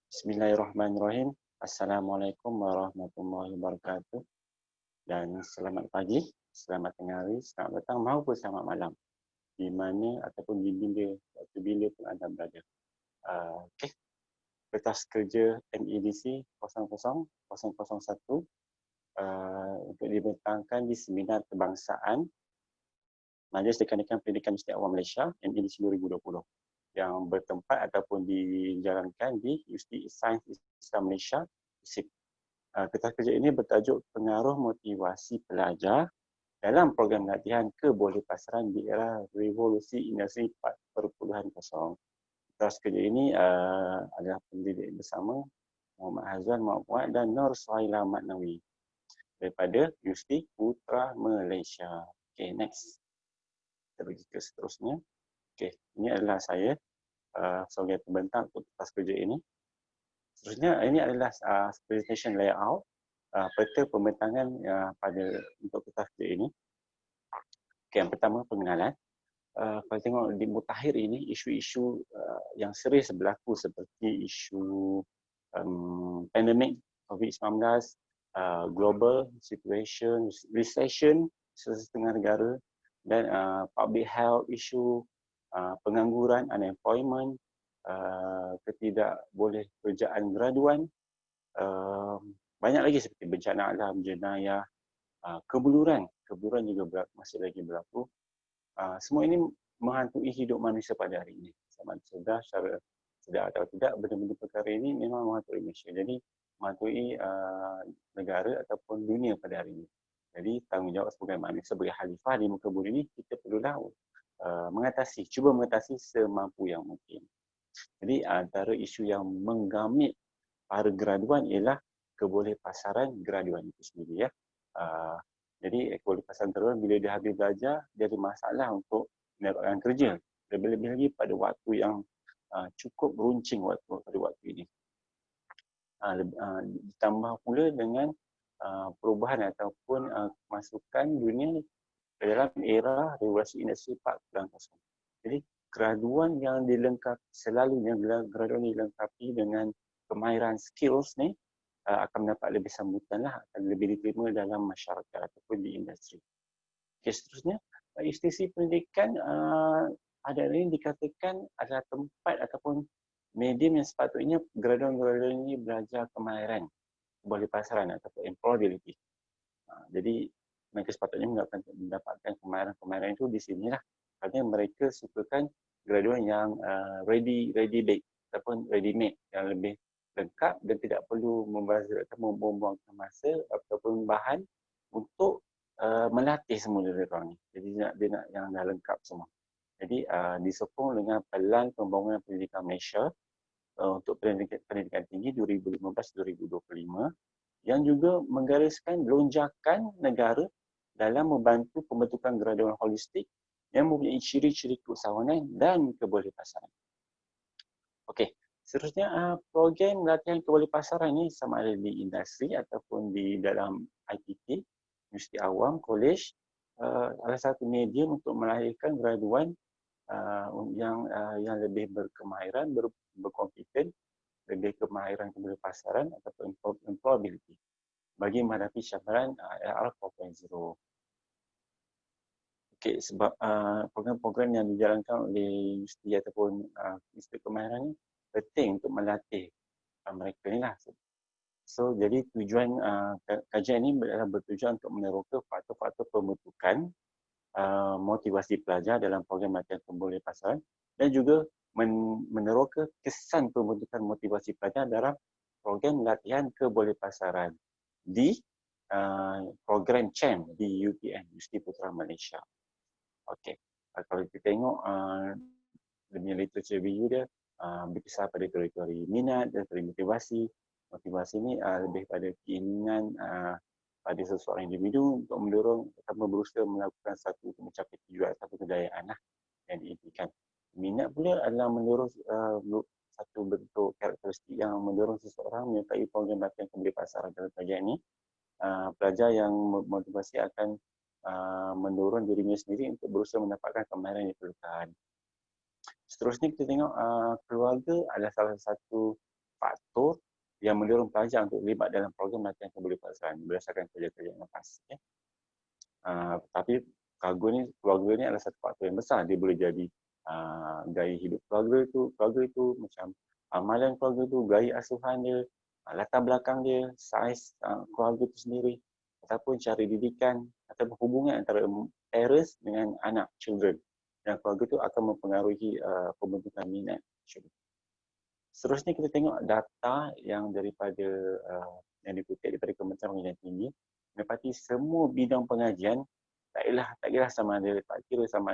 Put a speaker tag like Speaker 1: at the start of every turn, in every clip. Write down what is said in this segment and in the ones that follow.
Speaker 1: Bismillahirrahmanirrahim. Assalamualaikum warahmatullahi wabarakatuh. Dan selamat pagi, selamat tengah hari, selamat petang maupun selamat malam. Di mana ataupun di bila, waktu bila pun anda berada. Okey, kertas kerja MEDC 00001 untuk dibentangkan di Seminar Kebangsaan Majlis Dekan-Dekan Pendidikan Universiti Awam Malaysia MEDC 2020 yang bertempat ataupun dijalankan di Universiti Sains Islam Malaysia, USIP. Kertas kerja ini bertajuk Pengaruh Motivasi Pelajar dalam Program Latihan Kebolehpasaran di Era Revolusi Industri 4.0. Kertas kerja ini adalah pendidik bersama Muhammad Hazwan Muhammad dan Nur Suhaila Maknawi daripada Universiti Putra Malaysia. Okay, next. Kita pergi ke seterusnya. Okay, ini adalah saya sebagai pembentang untuk kertas kerja ini. Seterusnya, ini adalah presentation layout peta pembentangan pada untuk kertas kerja ini. Okay, yang pertama pengenalan. Kalau tengok di mutakhir ini, isu-isu yang serius berlaku seperti isu pandemik COVID-19, global situation, recession setengah negara dan public health issue, pengangguran, unemployment, ketidakboleh kerjaan graduan, banyak lagi seperti bencana alam, jenayah, kebuluran juga masih lagi berlaku. Semua ini menghantui hidup manusia pada hari ini. Sama sudah secara sedar atau tidak, benda-benda perkara ini memang menghantui Malaysia. Jadi menghantui negara ataupun dunia pada hari ini. Jadi tanggungjawab sebagai manusia, sebagai khalifah di muka bumi ini, kita perlulah cuba mengatasi semampu yang mungkin. Jadi antara isu yang menggamit para graduan ialah kebolehpasaran graduan itu sendiri, ya. Jadi kebolehpasaran graduan bila dia habis belajar, dia ada masalah untuk mendapatkan kerja. Lebih-lebih lagi pada waktu yang cukup runcing pada waktu ini. Ditambah pula dengan perubahan ataupun masukan dunia ke dalam era revolusi industri 4.0. Jadi graduan yang selalunya graduan dilengkapi dengan kemahiran skills ni akan mendapat lebih sambutan lah, akan lebih diterima dalam masyarakat ataupun di industri. Okay, seterusnya, institusi pendidikan pada hari ini dikatakan adalah tempat ataupun medium yang sepatutnya graduan-graduan ini belajar kemahiran kebolehpasaran ataupun employability. Jadi mereka sepatutnya mendapatkan kemahiran itu di sinilah. Kerana mereka sukakan graduan yang ready-made ataupun ready-made yang lebih lengkap dan tidak perlu membuangkan masa ataupun bahan untuk melatih semua dari orang ni. Jadi dia nak yang dah lengkap semua. Jadi disokong dengan Pelan Pembangunan Pendidikan Malaysia untuk pendidikan tinggi 2015-2025 yang juga menggariskan lonjakan negara dalam membantu pembentukan graduan holistik yang mempunyai ciri-ciri keusahawanan dan kebolehpasaran. Okey, seterusnya program latihan kebolehpasaran ini sama ada di industri ataupun di dalam IPT, Universiti Awam, Kolej, adalah satu medium untuk melahirkan graduan yang lebih berkemahiran, berkompeten, lebih kemahiran kebolehpasaran ataupun employability bagi menghadapi cabaran AR 4.0. Okey, sebab program-program yang dijalankan oleh universiti ataupun institut kemahiran ini penting untuk melatih mereka ni lah. So, jadi tujuan kajian ini adalah bertujuan untuk meneroka faktor-faktor pembentukan motivasi pelajar dalam program latihan kebolehpasaran dan juga meneroka kesan pembentukan motivasi pelajar dalam program latihan kebolehpasaran di program CHAM di UPM, Universiti Putra Malaysia. Okey, kalau kita tengok demi literature review dia berkisar pada teori-teori minat dan teori motivasi. Motivasi ni lebih pada keinginan pada seseorang individu untuk mendorong atau berusaha melakukan satu untuk mencapai tujuan satu kejayaan lah yang diimpikan. Minat pula adalah mendorong satu bentuk karakteristik yang mendorong seseorang menyertai program latihan kebolehpasaran dalam kajian ini. Pelajar yang motivasi akan mendorong dirinya sendiri untuk berusaha mendapatkan kemahiran yang diperlukan. Seterusnya kita tengok keluarga adalah salah satu faktor yang mendorong pelajar untuk terlibat dalam program latihan kebolepasaran berdasarkan kerja-kerja yang lepas. Tapi keluarga ni adalah satu faktor yang besar. Dia boleh jadi gaya hidup keluarga itu macam amalan keluarga itu, gaya asuhan dia, latar belakang dia, saiz keluarga itu sendiri, ataupun cara didikan ataupun hubungan antara parents dengan anak, children. Dan keluarga itu akan mempengaruhi pembentukan minat children. Seterusnya kita tengok data yang daripada yang dikutip daripada Kementerian Pendidikan Tinggi, mendapati semua bidang pengajian tak kira sama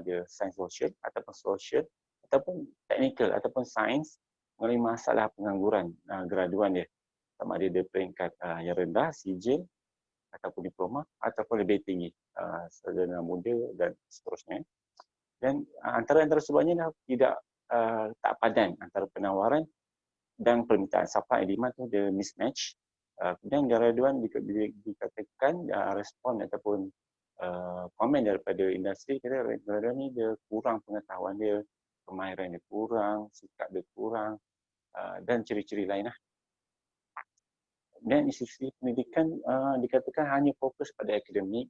Speaker 1: ada sains sosial ataupun sosial ataupun teknikal ataupun sains mengalami masalah pengangguran graduan dia, sama ada dia peringkat yang rendah, sijil ataupun diploma ataupun lebih tinggi, sarjana muda dan seterusnya. Dan antara sebabnya tidak tak padan antara penawaran dan permintaan supply and demand tu dia mismatch. Kemudian graduan dikatakan respon ataupun komen daripada industri, kata graduan ni dia kurang pengetahuan dia, kemahiran dia kurang, sikap dia kurang dan ciri-ciri lain lah. Dan institusi pendidikan dikatakan hanya fokus pada akademik,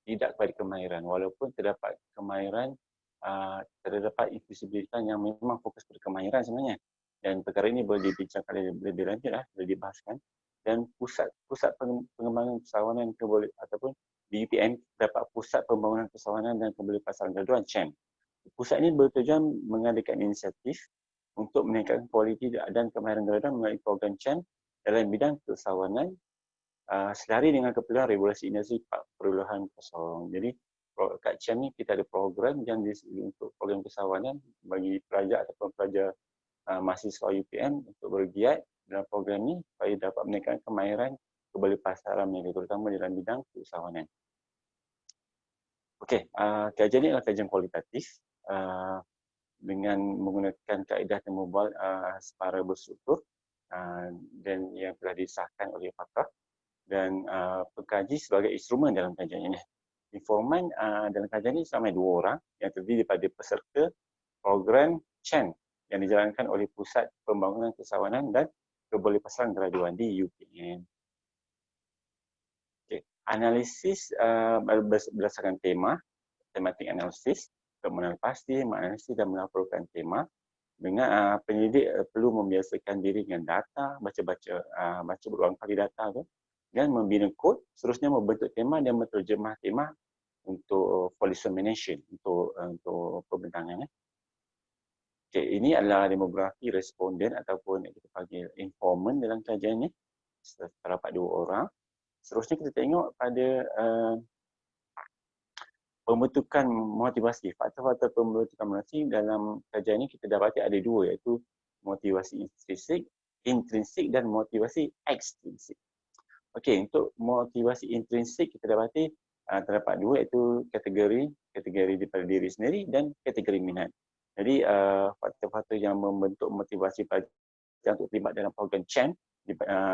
Speaker 1: tidak pada kemahiran, walaupun terdapat kemahiran, terdapat institusi pendidikan yang memang fokus pada kemahiran sebenarnya. Dan perkara ini boleh dibincangkan lebih lanjut boleh dibahaskan. Dan pusat pengembangan kesawanan ataupun di UPM terdapat Pusat Pembangunan Kesawanan dan Kebolepasaran Graduan CHAN. Pusat ini bertujuan mengadakan inisiatif untuk meningkatkan kualiti dan kemahiran graduan melalui program CHAN dalam bidang kesawanan selari dengan keperluan regulasi industri 4.0. Jadi kat CHAN ni kita ada program yang untuk program kesawanan bagi pelajar ataupun pelajar mahasiswa UPM untuk bergiat dalam program ni supaya dapat meningkatkan kemahiran kebolepasaran mereka, terutama dalam bidang keusahawanan. Okey, kajian ini adalah kajian kualitatif dengan menggunakan kaedah temu bual secara berstruktur dan yang telah disahkan oleh pakar dan pengkaji sebagai instrumen dalam kajian ini. Informan dalam kajian ini sampai 2 orang yang terdiri daripada peserta program CHAN yang dijalankan oleh Pusat Pembangunan Kesawanan dan Kebolepasaran Graduan di UPM. Okay. Analisis berdasarkan tema, tematik analisis, kemenangan pasti, menganalisis dan melaporkan tema. Dengan pendidik perlu membiasakan diri dengan data, baca berulang kali data tu, dan membina kod, seterusnya membentuk tema dan menterjemah tema untuk policy management, untuk pembentangan. Okay, ini adalah demografi responden ataupun kita panggil informant dalam kajian ini. Terdapat 2 orang. Seterusnya kita tengok pada pembentukan motivasi. Faktor-faktor pembentukan motivasi dalam kajian ini kita dapati ada 2, iaitu motivasi intrinsik dan motivasi ekstrinsik. Okey, untuk motivasi intrinsik kita dapati terdapat 2, iaitu kategori daripada diri sendiri dan kategori minat. Jadi faktor-faktor yang membentuk motivasi pelajar untuk terlibat dalam program CHAN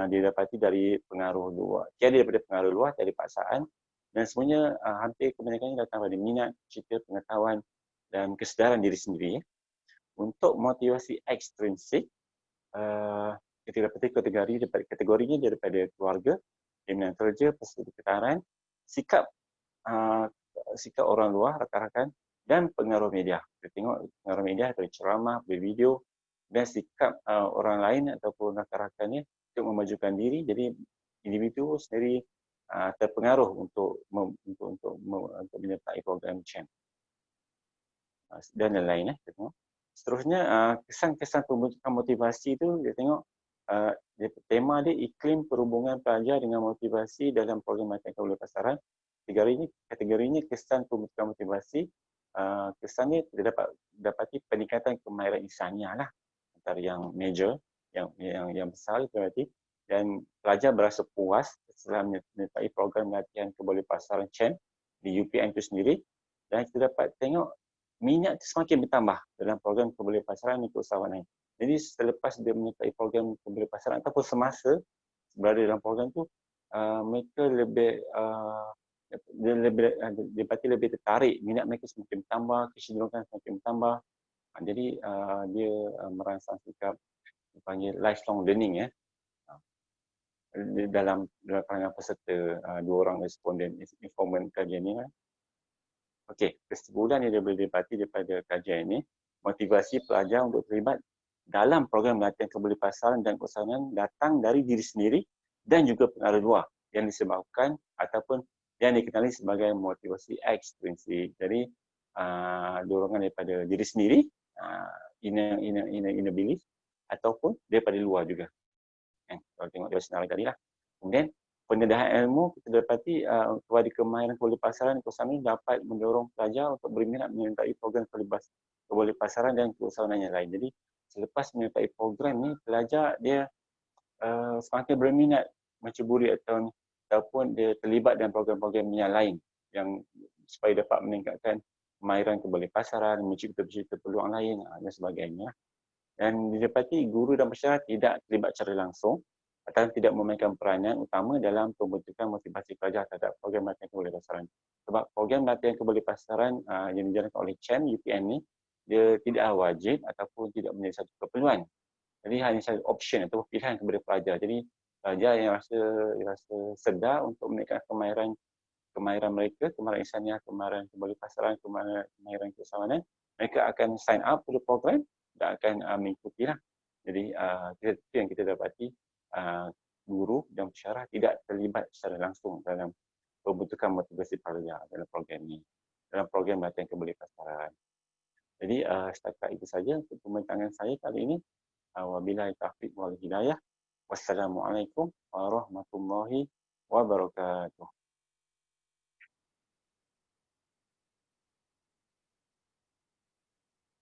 Speaker 1: didapati dari pengaruh luar. Tiada daripada pengaruh luar, dari paksaan, dan semuanya hampir kebanyakannya datang dari minat, cita, pengetahuan dan kesedaran diri sendiri. Untuk motivasi ekstrinsik, kita dapati kategorinya daripada keluarga, jaminan kerja, persekitaran, sikap orang luar, rakan-rakan, dan pengaruh media. Kita tengok pengaruh media dari ceramah, video dan sikap orang lain ataupun rakan-rakannya untuk memajukan diri. Jadi individu sendiri terpengaruh untuk menyertai program CHAN dan lain-lain. Kita tengok. Seterusnya kesan-kesan pembentukan motivasi itu kita tengok tema dia iklim perhubungan pelajar dengan motivasi dalam program latihan kebolepasaran. Kategorinya kesan pembentukan motivasi. Kesannya kita dapati peningkatan kemahiran insaniah lah antara yang major, yang besar berarti, dan pelajar berasa puas setelah menyertai program latihan kebolepasaran CHAN di UPM itu sendiri. Dan kita dapat tengok minat semakin bertambah dalam program kebolepasaran dan keusahawanan. Jadi selepas dia menyertai program kebolepasaran ataupun semasa berada dalam program tu, mereka lebih tertarik, minat mereka semakin bertambah, kecenderungan semakin bertambah. Jadi dia merangsang sikap dipanggil lifelong learning ya. Dalam kalangan peserta, 2 orang responden informan kajian ini. Okey, kesimpulan yang dia boleh dapati daripada kajian ini, motivasi pelajar untuk terlibat dalam program latihan kebolehpasaran dan keusahawanan datang dari diri sendiri dan juga pengaruh luar yang disebabkan ataupun yang dikenali sebagai motivasi ekstrinsik. Jadi, dorongan daripada diri sendiri, inner belief, ataupun daripada luar juga. Kalau tengok dari senarai tadi lah. Kemudian pendedahan ilmu kita dapati kepada kemahiran kebolehpasaran dan keusahawanan dapat mendorong pelajar untuk berminat menyertai program kebolehpasaran dan keusahawanan yang lain. Jadi selepas menyertai program ni, pelajar dia semakin berminat menceburi ataupun dia terlibat dalam program-program yang lain yang supaya dapat meningkatkan kemahiran kebolehpasaran, mencipta peluang lain dan sebagainya. Dan didapati guru dan masyarakat tidak terlibat secara langsung atau tidak memainkan peranan utama dalam pembentukan motivasi pelajar terhadap program latihan kebolehpasaran. Sebab program latihan kebolehpasaran yang dijalankan oleh CHAN UPN ni, dia tidak wajib ataupun tidak menjadi satu keperluan. Jadi hanya satu option atau pilihan kepada pelajar. Jadi pelajar yang rasa sedar untuk menaikkan kemahiran mereka, kemahiran insaniah, kemahiran kebolehpasaran, kemahiran keusahawanan, mereka akan sign up pada program dan akan mengikuti lah. Jadi itu yang kita dapati, guru dan pensyarah tidak terlibat secara langsung dalam pembentukan motivasi pelajar dalam program ini, dalam program latihan kebolehpasaran. Jadi setakat itu saja untuk pembincangan saya kali ini. Wabillahi taufiq wal hidayah. Wassalamualaikum warahmatullahi wabarakatuh.